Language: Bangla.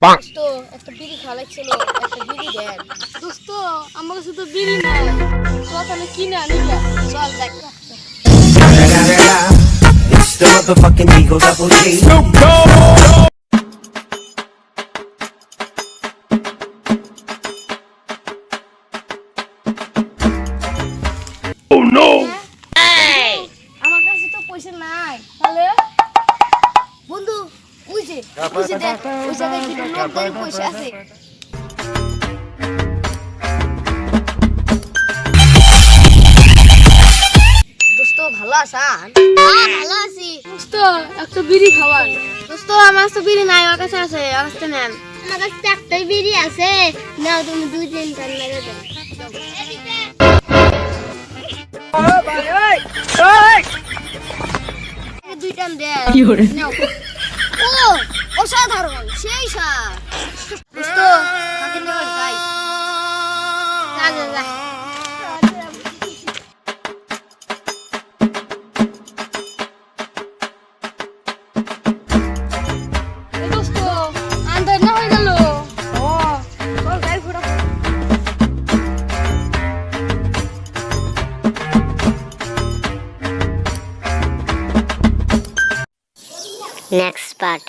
দোস্ত একটা বিড়ি খাওয়াচ্ছিল, একটা বিড়ি দেন। দোস্ত আমার কাছে তো বিড়ি নাই, তো তাহলে কিনে আনি গা। চল যাই। It's the motherfucking Eagle Double G. Oh no! আমার কাছে তো পয়সা নাই, তাহলে বন্ধু ওই যে দেখ, ওই জায়গায় দুটো নোট দিয়ে পয়সা আছে। দোস্ত ভালো আছেন? হ্যাঁ ভালো আছি। দোস্ত একটা বিড়ি খাওয়ান। দোস্ত আমার কাছে বিড়ি নাই, ওর কাছে আছে, ওর কাছে নেন। আমার কাছে একটাই বিড়ি আছে, নাও তুমি দুই তিন টান মেরে দাও। দুই টান দেন। নাও। ও অসাধারণ, সেই স্বাদ। দোস্ত কাকে নেওয়ার যাই। যা যা যা। দোস্ত আন্দাজ না হয়ে গেল। ও চল গাড়ি ঘোড়া। Next part.